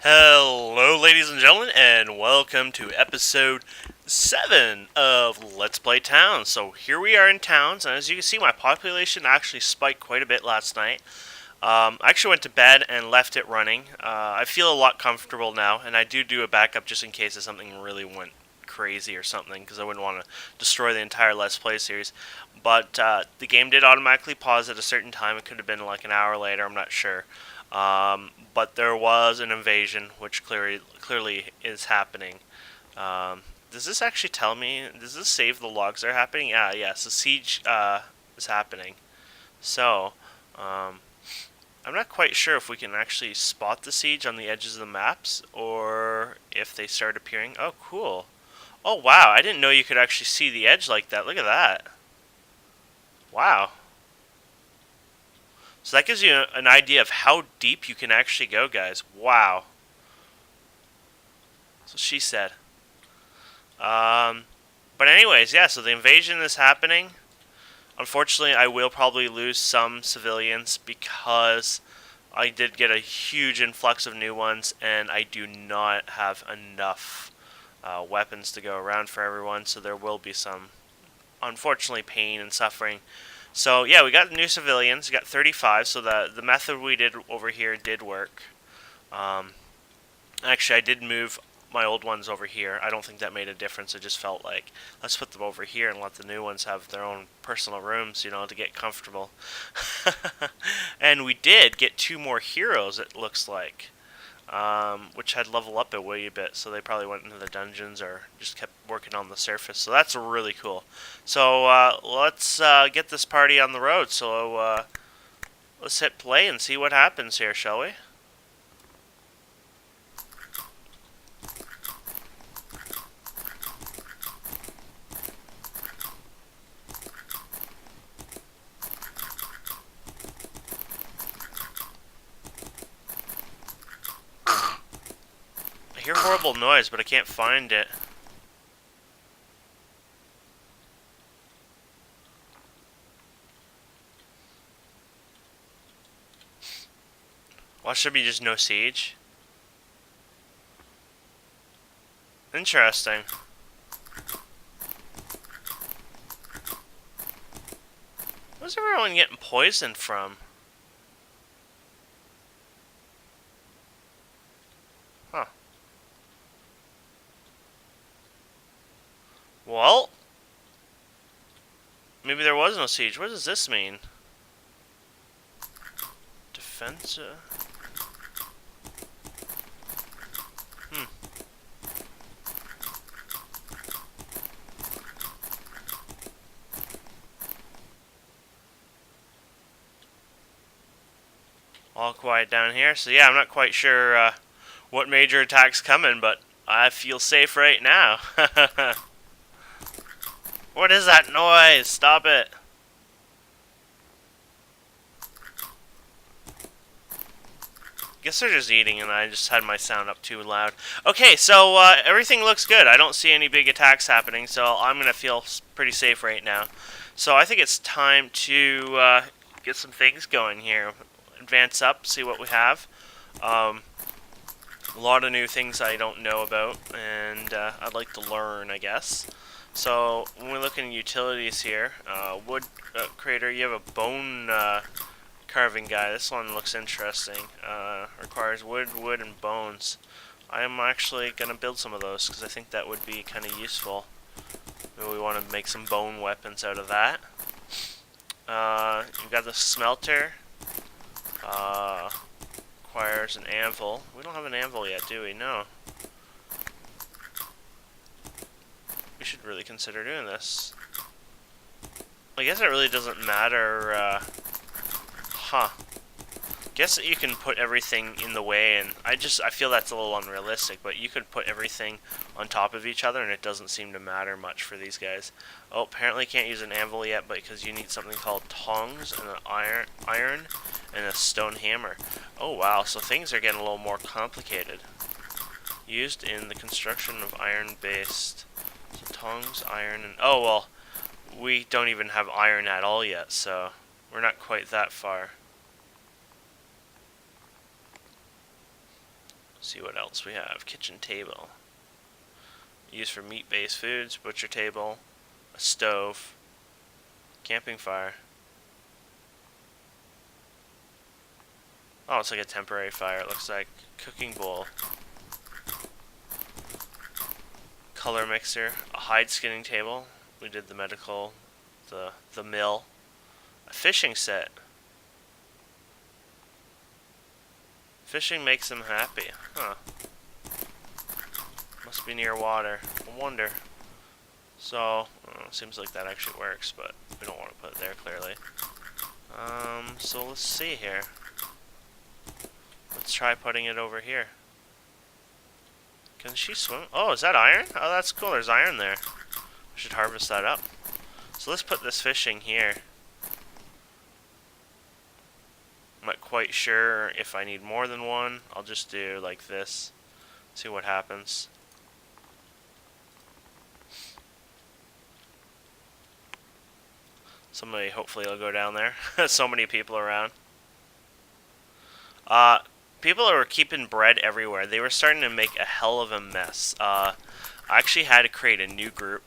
Hello, ladies and gentlemen, and welcome to episode 7 of Let's Play Towns. So here we are in Towns, and as you can see, my population actually spiked quite a bit last night. I actually went to bed and left it running. I feel a lot comfortable now, and I do a backup just in case if something really went crazy or something, because I wouldn't want to destroy the entire Let's Play series. But the game did automatically pause at a certain time. It could have been like an hour later, I'm not sure. But there was an invasion, which clearly is happening. Does this actually tell me? Does this save the logs that are happening? Yes, the siege is happening. So, I'm not quite sure if we can actually spot the siege on the edges of the maps, or if they start appearing. Oh, cool. Oh, wow, I didn't know you could actually see the edge like that. Look at that. Wow. So that gives you an idea of how deep you can actually go, guys. Wow. So she said. But anyways, yeah, so the invasion is happening. Unfortunately, I will probably lose some civilians because I did get a huge influx of new ones, and I do not have enough weapons to go around for everyone, so there will be some, unfortunately, pain and suffering. So yeah, we got new civilians. We got 35. So the method we did over here did work. Um, Actually, I did move my old ones over here. I don't think that made a difference. It just felt like let's put them over here and let the new ones have their own personal rooms, to get comfortable. And we did get 2 more heroes. It looks like. Which had level up a wee bit, so they probably went into the dungeons or just kept working on the surface. So that's really cool. So let's get this party on the road. So let's hit play and see what happens here, shall we? I hear horrible noise, but I can't find it. Well, should be just no siege. Interesting. Where's everyone getting poisoned from? Huh. Well, maybe there was no siege. What does this mean? Defensive. All quiet down here. So yeah, I'm not quite sure what major attack's coming, but I feel safe right now. What is that noise? Stop it. Guess they're just eating and I just had my sound up too loud. Okay, so everything looks good. I don't see any big attacks happening, so I'm going to feel pretty safe right now. So I think it's time to get some things going here. Advance up, see what we have. A lot of new things I don't know about, and I'd like to learn, I guess. So when we look in utilities here, wood crater, you have a bone carving guy. This one looks interesting. Requires wood, and bones. I am actually going to build some of those because I think that would be kind of useful. Maybe we want to make some bone weapons out of that. You've got the smelter. Requires an anvil. We don't have an anvil yet, do we? No. We should really consider doing this. I guess it really doesn't matter. Guess that you can put everything in the way, and I feel that's a little unrealistic, but you could put everything on top of each other and it doesn't seem to matter much for these guys. Oh, apparently can't use an anvil yet, but because you need something called tongs and an iron and a stone hammer. Oh wow, so things are getting a little more complicated. Used in the construction of iron-based. So tongs, iron, and oh well, we don't even have iron at all yet, so we're not quite that far. See what else we have. Kitchen table. Used for meat-based foods. Butcher table. A stove. Camping fire. Oh, it's like a temporary fire, it looks like. Cooking bowl. Color mixer. A hide skinning table. We did the medical. The mill. A fishing set. Fishing makes them happy. Huh. Must be near water. I wonder. So, seems like that actually works, but we don't want to put it there clearly. So let's see here. Let's try putting it over here. Can she swim? Oh, is that iron? Oh, that's cool. There's iron there. I should harvest that up. So let's put this fishing here. I'm not quite sure if I need more than one. I'll just do like this. See what happens. Somebody hopefully will go down there. So many people around. People were keeping bread everywhere. They were starting to make a hell of a mess. I actually had to create a new group.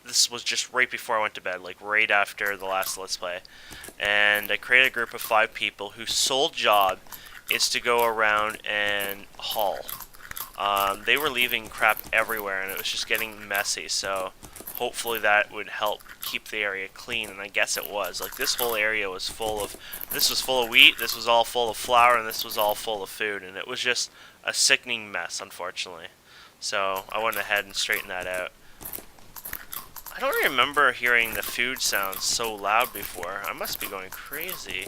This was just right before I went to bed, like right after the last Let's Play. And I created a group of 5 people whose sole job is to go around and haul. They were leaving crap everywhere, and it was just getting messy, so hopefully that would help keep the area clean, and I guess it was. Like, this whole area was full of, this was full of wheat, this was all full of flour, and this was all full of food, and it was just a sickening mess, unfortunately. So I went ahead and straightened that out. I don't remember hearing the food sounds so loud before. I must be going crazy.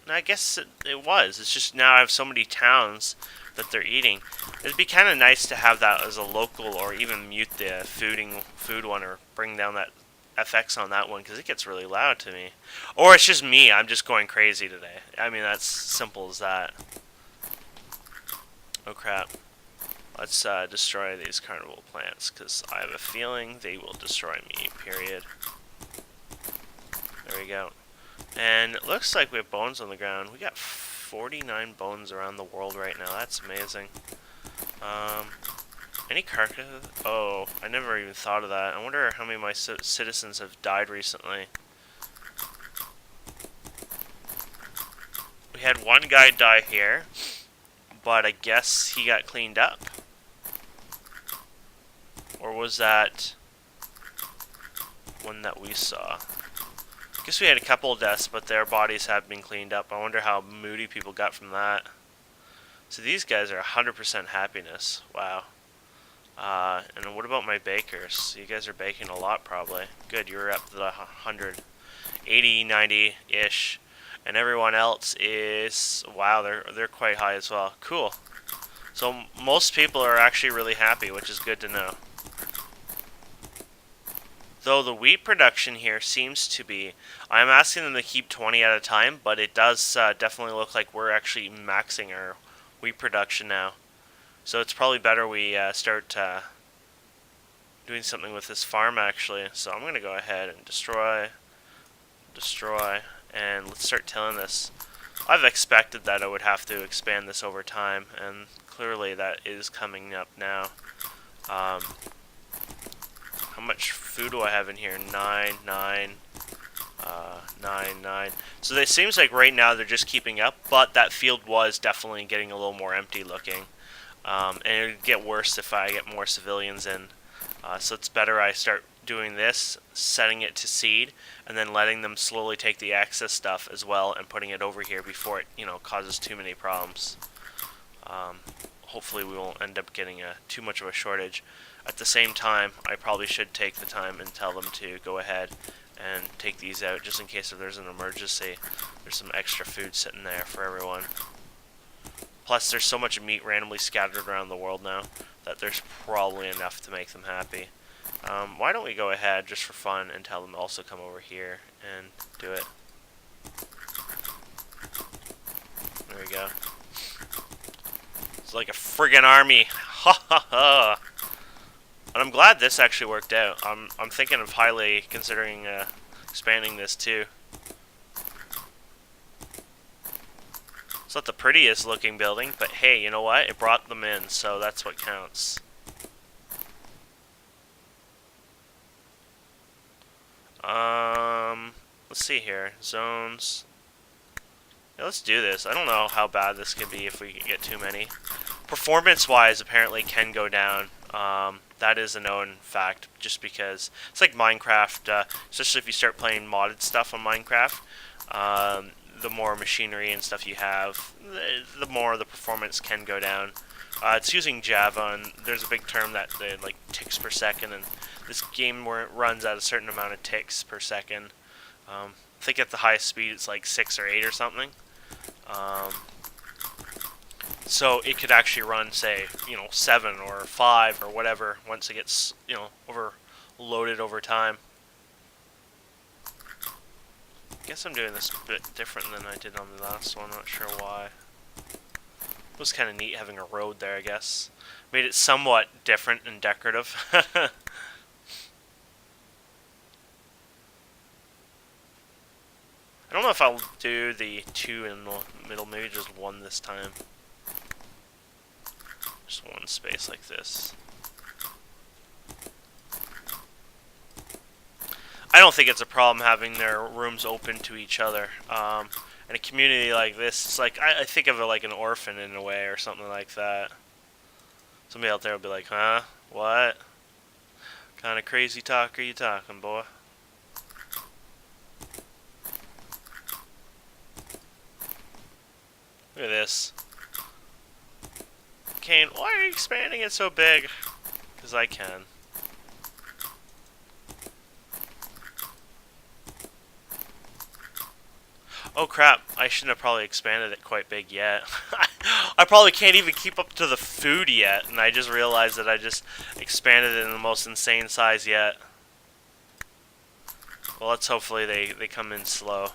And I guess it was. It's just now I have so many towns that they're eating. It'd be kind of nice to have that as a local, or even mute the food one, or bring down that FX on that one, because it gets really loud to me. Or it's just me. I'm just going crazy today. I mean, that's simple as that. Oh crap. Let's destroy these carnival plants, because I have a feeling they will destroy me, period. There we go. And it looks like we have bones on the ground. We got 49 bones around the world right now. That's amazing. Any carcasses? Oh, I never even thought of that. I wonder how many of my citizens have died recently. We had one guy die here, but I guess he got cleaned up. Or was that one that we saw? I guess we had a couple of deaths, but their bodies have been cleaned up. I wonder how moody people got from that. So these guys are 100% happiness. Wow. And what about my bakers? You guys are baking a lot, probably. Good, you're up to the 100, 80, 90-ish. And everyone else is, wow, they're quite high as well. Cool. So most people are actually really happy, which is good to know. Though the wheat production here seems to be, I'm asking them to keep 20 at a time, but it does definitely look like we're actually maxing our wheat production now. So it's probably better we start doing something with this farm, actually. So I'm going to go ahead and destroy, and let's start tilling this. I've expected that I would have to expand this over time, and clearly that is coming up now. How much food do I have in here? 9, 9, 9, 9. So it seems like right now they're just keeping up, but that field was definitely getting a little more empty looking. And it would get worse if I get more civilians in. So it's better I start doing this, setting it to seed, and then letting them slowly take the excess stuff as well and putting it over here before it, causes too many problems. Hopefully we won't end up getting too much of a shortage. At the same time, I probably should take the time and tell them to go ahead and take these out, just in case if there's an emergency. There's some extra food sitting there for everyone. Plus, there's so much meat randomly scattered around the world now that there's probably enough to make them happy. Why don't we go ahead, just for fun, and tell them to also come over here and do it. There we go. It's like a friggin' army. Ha ha ha! And I'm glad this actually worked out. I'm thinking of highly considering expanding this too. It's not the prettiest looking building, but hey, you know what? It brought them in, so that's what counts. Let's see here. Zones. Yeah, let's do this. I don't know how bad this could be if we get too many. Performance-wise, apparently can go down. That is a known fact, just because it's like Minecraft, especially if you start playing modded stuff on Minecraft. The more machinery and stuff you have, the more the performance can go down. It's using Java, and there's a big term that like ticks per second, and this game where it runs at a certain amount of ticks per second. I think at the highest speed it's like 6 or 8 or something. So it could actually run, say, 7 or 5 or whatever once it gets, overloaded over time. I guess I'm doing this a bit different than I did on the last one, not sure why. It was kind of neat having a road there, I guess. Made it somewhat different and decorative. I don't know if I'll do the 2 in the middle, maybe just 1 this time. Just 1 space like this. I don't think it's a problem having their rooms open to each other. In a community like this, it's like, I think of it like an orphan in a way or something like that. Somebody out there will be like, huh? What? Kind of crazy talk are you talking, boy? Look at this. Kane, why are you expanding it so big? Because I can. Oh crap, I shouldn't have probably expanded it quite big yet. I probably can't even keep up to the food yet, and I just realized that I just expanded it in the most insane size yet. Well, let's hopefully they come in slow.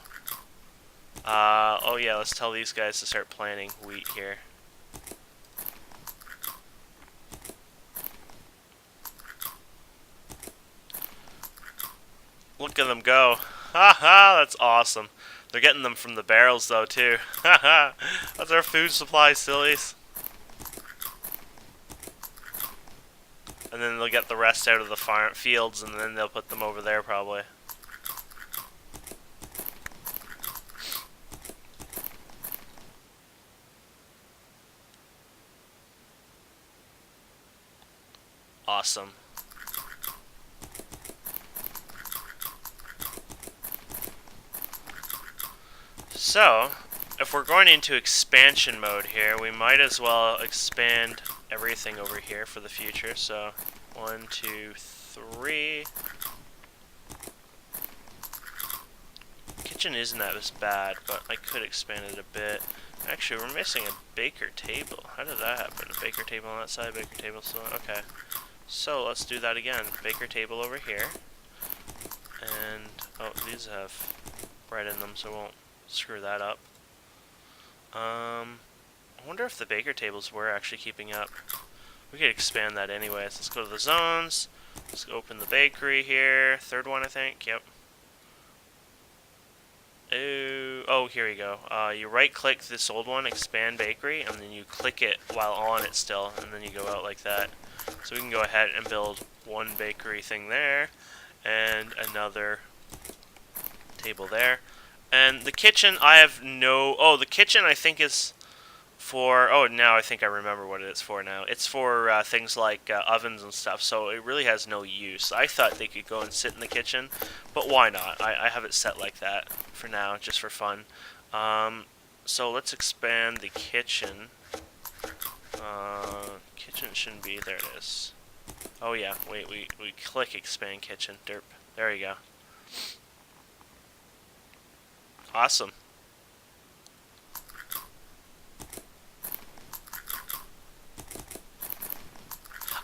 Oh yeah, let's tell these guys to start planting wheat here. Look at them go. Haha, that's awesome. They're getting them from the barrels though too. Haha, that's our food supply, sillies. And then they'll get the rest out of the farm fields, and then they'll put them over there probably. Awesome. So, if we're going into expansion mode here, we might as well expand everything over here for the future. So, 1, 2, 3. Kitchen isn't that as bad, but I could expand it a bit. Actually, we're missing a baker table. How did that happen? A baker table on that side, baker table still. Okay. So, let's do that again. Baker table over here. And, oh, these have bread in them, so we won't screw that up. I wonder if the baker tables were actually keeping up. We could expand that anyways. Let's go to the zones. Let's open the bakery here. 3rd one, I think. Yep. Oh, here we go. You right-click this old one, expand bakery, and then you click it while on it still, and then you go out like that. So we can go ahead and build 1 bakery thing there, and another table there. And the kitchen, I have no... Oh, the kitchen I think is for... Oh, now I think I remember what it's for now. It's for things like ovens and stuff, so it really has no use. I thought they could go and sit in the kitchen, but why not? I have it set like that for now, just for fun. So let's expand the kitchen. Kitchen shouldn't be... There it is. Oh yeah, wait, we click expand kitchen. Derp. There you go. Awesome.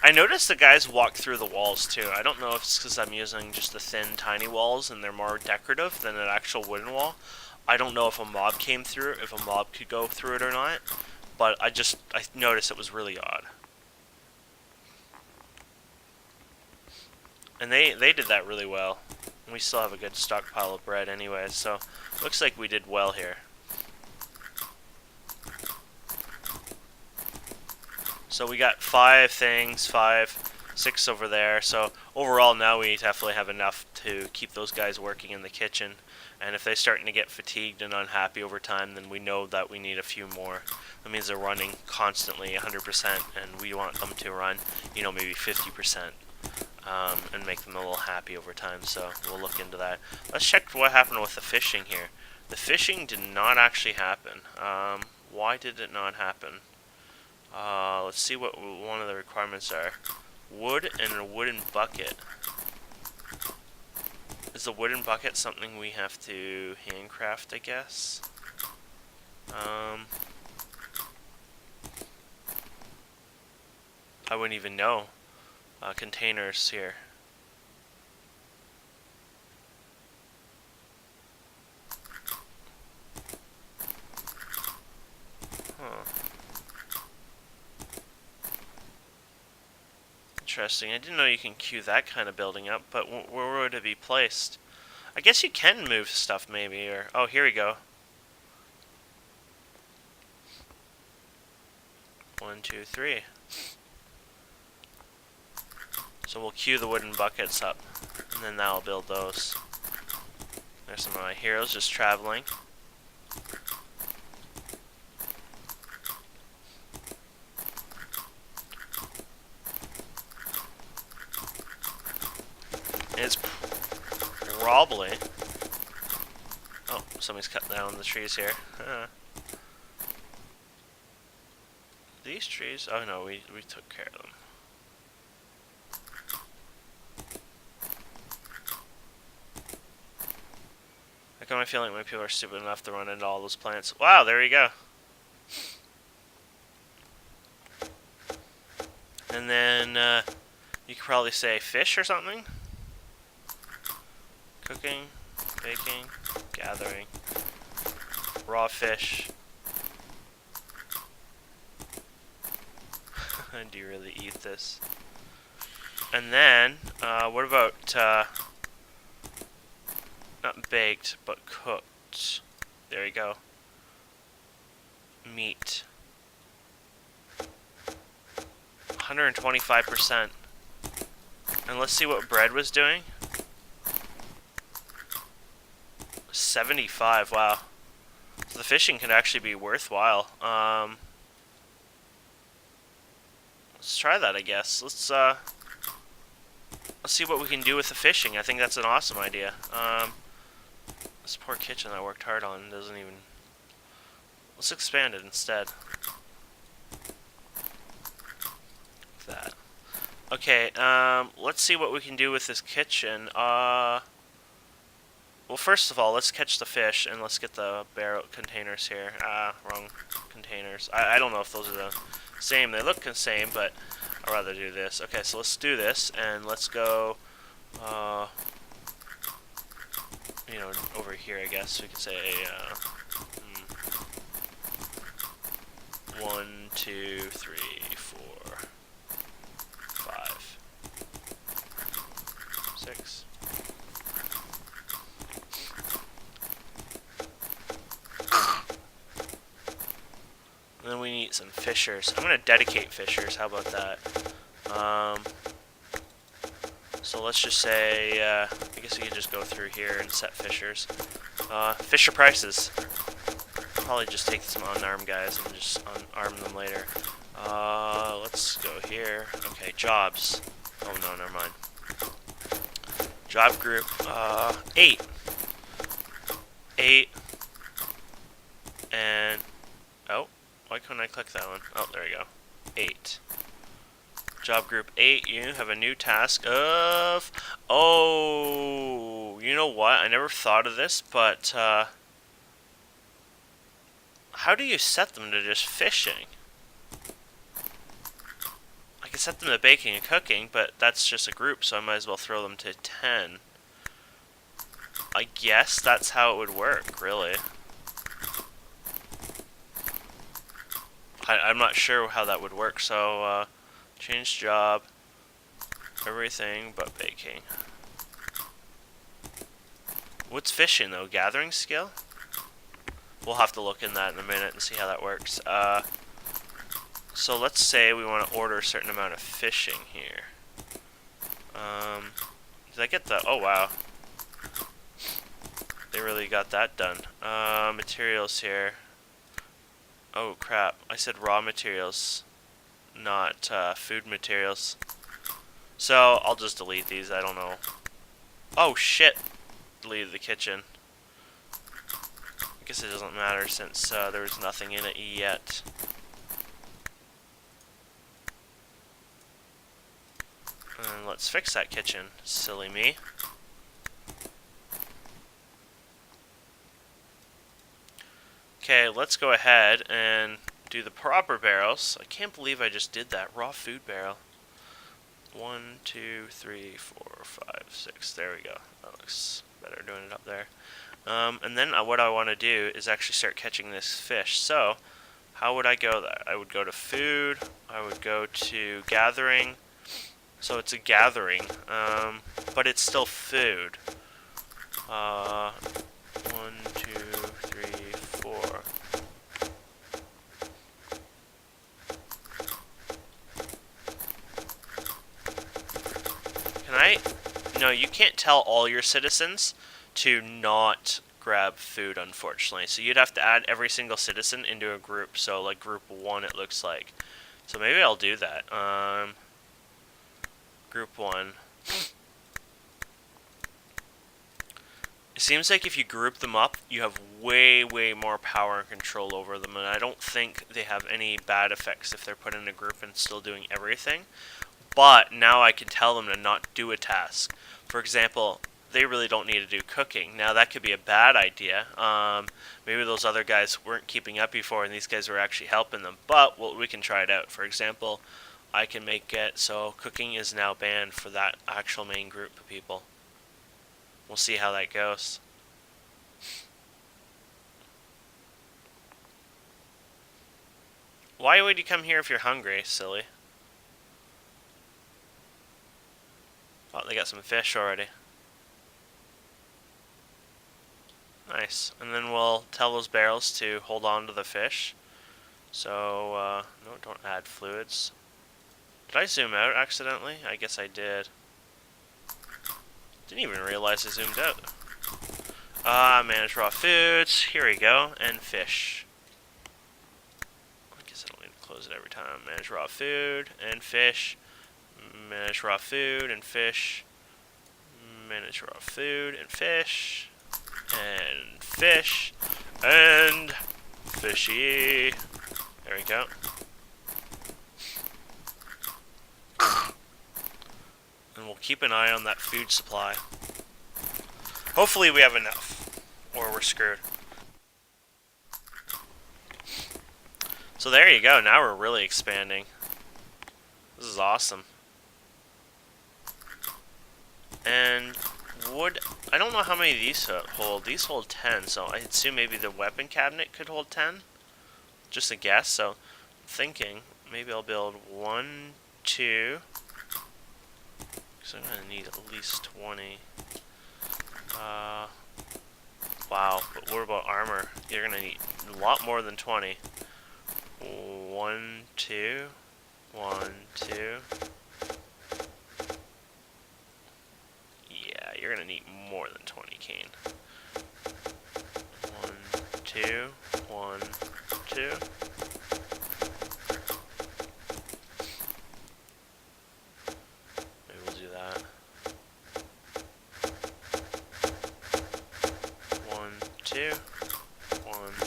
I noticed the guys walk through the walls too. I don't know if it's because I'm using just the thin, tiny walls and they're more decorative than an actual wooden wall. I don't know if a mob came through it, if a mob could go through it or not. But I noticed it was really odd. And they did that really well. We still have a good stockpile of bread anyway, so looks like we did well here. So we got 5 things, 6 over there. So overall now we definitely have enough to keep those guys working in the kitchen. And if they're starting to get fatigued and unhappy over time, then we know that we need a few more. That means they're running constantly 100%, and we want them to run, you know, maybe 50%, and make them a little happy over time. So we'll look into that. Let's check what happened with the fishing here. The fishing did not actually happen. Why did it not happen? Let's see what one of the requirements are. Wood and a wooden bucket. Is the wooden bucket something we have to handcraft, I guess? I wouldn't even know. Containers here. Huh. Interesting. I didn't know you can queue that kind of building up, but where would it be placed? I guess you can move stuff maybe, or... Oh, here we go. 1, 2, 3. So we'll queue the wooden buckets up, and then that'll build those. There's some of my heroes just traveling. It's probably... Oh, somebody's cutting down the trees here. These trees? Oh no, we took care of them. I got my feeling my people are stupid enough to run into all those plants. Wow, there you go. And then you could probably say fish or something. Cooking, baking, gathering, raw fish. Do you really eat this? And then, what about, not baked, but cooked? There you go. Meat. 125%. And let's see what bread was doing. 75, wow. So the fishing can actually be worthwhile. Let's try that, I guess. Let's see what we can do with the fishing. I think that's an awesome idea. This poor kitchen I worked hard on doesn't even... Let's expand it instead. Like that. Okay, let's see what we can do with this kitchen. Well, first of all, let's catch the fish, and let's get the barrel containers here. Wrong containers. I don't know if those are the same. They look the same, but I'd rather do this. Okay, so let's do this, and let's go, you know, over here, I guess we could say, 1, 2, 3, 4, 5, 6. And then we need some fishers. I'm going to dedicate fishers. How about that? So let's just say, I guess we could just go through here and set fishers. Fisher prices. Probably just take some unarmed guys and just unarm them later. Let's go here. Okay, jobs. Oh no, never mind. Job group, 8. 8. And, oh. Why couldn't I click that one? Oh, there we go. 8. Job group 8, you have a new task of... Oh, you know what? I never thought of this, but how do you set them to just fishing? I can set them to baking and cooking, but that's just a group, so I might as well throw them to 10. I guess that's how it would work, really. I'm not sure how that would work, so change job, everything but baking. What's fishing though? Gathering skill? We'll have to look in that in a minute and see how that works. So let's say we want to order a certain amount of fishing here. Did I get the... Oh, wow. They really got that done. Materials here. Oh, crap. I said raw materials, not food materials. So, I'll just delete these. I don't know. Oh, shit. Deleted the kitchen. I guess it doesn't matter since there was nothing in it yet. And let's fix that kitchen. Silly me. Okay, let's go ahead and do the proper barrels. I can't believe I just did that. Raw food barrel. 1, 2, 3, 4, 5, 6. There we go. That looks better doing it up there. And then what I want to do is actually start catching this fish. So, how would I go there? I would go to food. I would go to gathering. So it's a gathering, but it's still food. 1, 2, 3, 4. Can I? No, you can't tell all your citizens to not grab food, unfortunately. So you'd have to add every single citizen into a group. So like group 1, it looks like. So maybe I'll do that. Group 1. It seems like if you group them up, you have way, way more power and control over them, and I don't think they have any bad effects if they're put in a group and still doing everything. But now I can tell them to not do a task. For example, they really don't need to do cooking. Now that could be a bad idea. Maybe those other guys weren't keeping up before and these guys were actually helping them. But we can try it out. For example, I can make it so cooking is now banned for that actual main group of people. We'll see how that goes. Why would you come here if you're hungry, silly? Oh, they got some fish already. Nice. And then we'll tell those barrels to hold on to the fish. So, no, don't add fluids. Did I zoom out accidentally? I guess I did. Didn't even realize I zoomed out. Manage raw foods. Here we go. And fish. I guess I don't need to close it every time. Manage raw food and fish. Manage raw food and fish. Manage raw food and fish. And fish. And fishy. There we go. And we'll keep an eye on that food supply. Hopefully we have enough, or we're screwed. So there you go, now we're really expanding. This is awesome. And wood, I don't know how many of these hold. These hold 10, so I assume maybe the weapon cabinet could hold 10. Just a guess, so I'm thinking maybe I'll build 1, 2... So I'm gonna need at least 20. Wow, but what about armor? You're gonna need a lot more than 20. 1, 2, 1, 2. Yeah, you're gonna need more than 20 cane. 1, 2, 1, 2.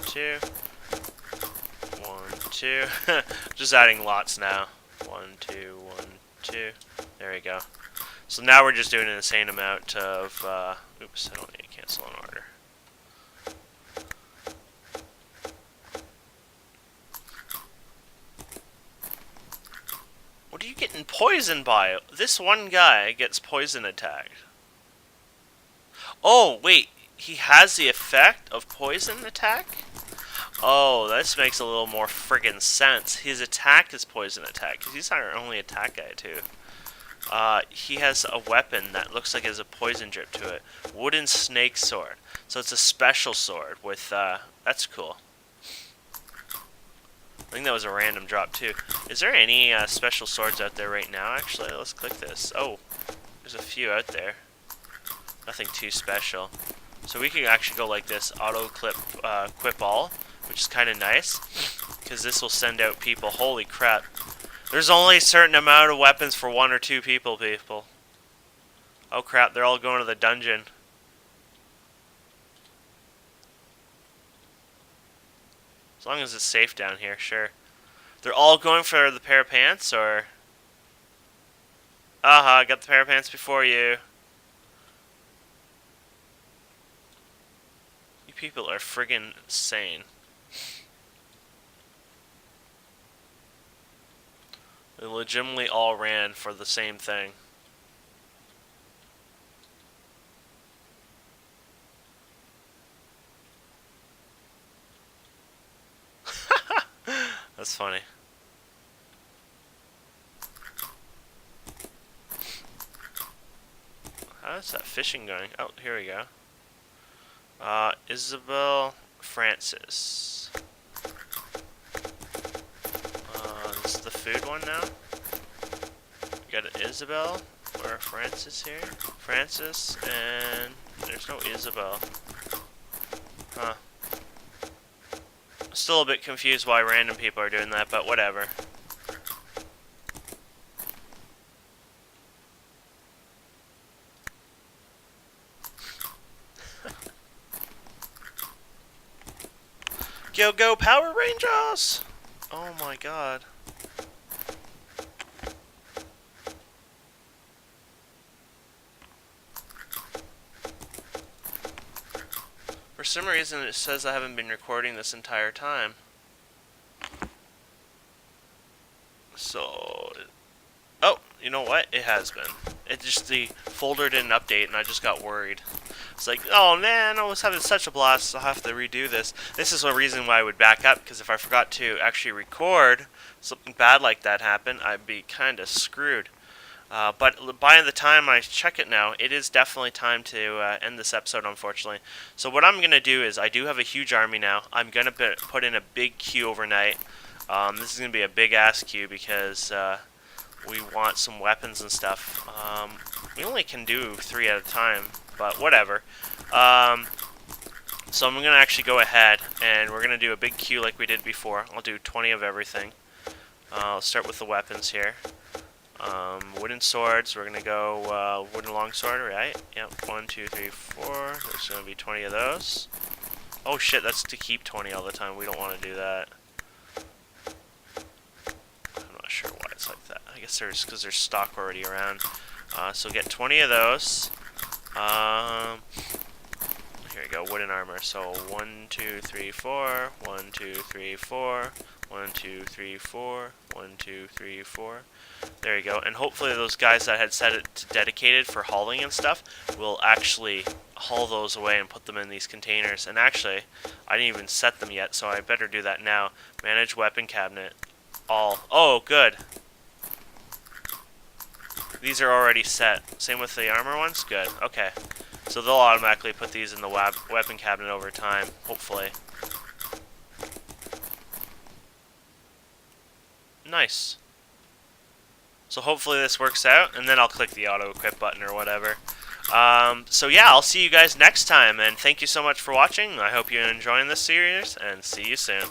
Two. 1, 2. Just adding lots now. 1, 2, 1, 2. There we go. So now we're just doing an insane amount of. Oops, I don't need to cancel an order. What are you getting poisoned by? This one guy gets poison attacked. Oh, wait. He has the effect of poison attack? Oh, this makes a little more friggin' sense. His attack is poison attack, because he's our only attack guy, too. He has a weapon that looks like it has a poison drip to it. Wooden snake sword. So it's a special sword with, that's cool. think that was a random drop too. Is there any special swords out there right now? Actually, let's click this. Oh, there's a few out there. Nothing too special. So we can actually go like this, auto equip all, which is kind of nice, because this will send out people. Holy crap. There's only a certain amount of weapons for 1 or 2 people. Oh crap, they're all going to the dungeon. As long as it's safe down here, sure. They're all going for the pair of pants, or... Aha, I got the pair of pants before you. You people are friggin' insane. They legitimately all ran for the same thing. That's funny. How's that fishing going? Oh, here we go. Isabel Francis. This is the food one now. We got an Isabel or a Francis here. Francis, and there's no Isabel. Huh. Still a bit confused why random people are doing that, but whatever. Go Power Rangers! Oh my god. For some reason it says I haven't been recording this entire time. So... Oh, you know what? It has been. It just, the folder didn't update and I just got worried. It's like, oh man, I was having such a blast, I'll have to redo this. This is one reason why I would back up, because if I forgot to actually record, something bad like that happened, I'd be kind of screwed. But by the time I check it now, it is definitely time to end this episode, unfortunately. So what I'm going to do is, I do have a huge army now. I'm going to put in a big queue overnight. This is going to be a big-ass queue, because we want some weapons and stuff. We only can do 3 at a time, but whatever. So I'm going to actually go ahead, and we're going to do a big queue like we did before. I'll do 20 of everything. I'll start with the weapons here. Wooden swords, we're going to go wooden longsword, right? Yep, 1, 2, 3, 4. There's going to be 20 of those. Oh shit, that's to keep 20 all the time. We don't want to do that. I'm not sure why it's like that. I guess there's because there's stock already around. So get 20 of those. Here we go, wooden armor. So 1, 2, 3, 4. 1, 2, 3, 4. 1, 2, 3, 4. 1, 2, 3, 4. There you go. And hopefully those guys that had set it to dedicated for hauling and stuff will actually haul those away and put them in these containers. And actually, I didn't even set them yet, so I better do that now. Manage weapon cabinet. All. Oh, good. These are already set. Same with the armor ones? Good. Okay. So they'll automatically put these in the weapon cabinet over time, hopefully. Nice. So hopefully this works out, and then I'll click the auto-equip button or whatever. So yeah, I'll see you guys next time, and thank you so much for watching. I hope you're enjoying this series, and see you soon.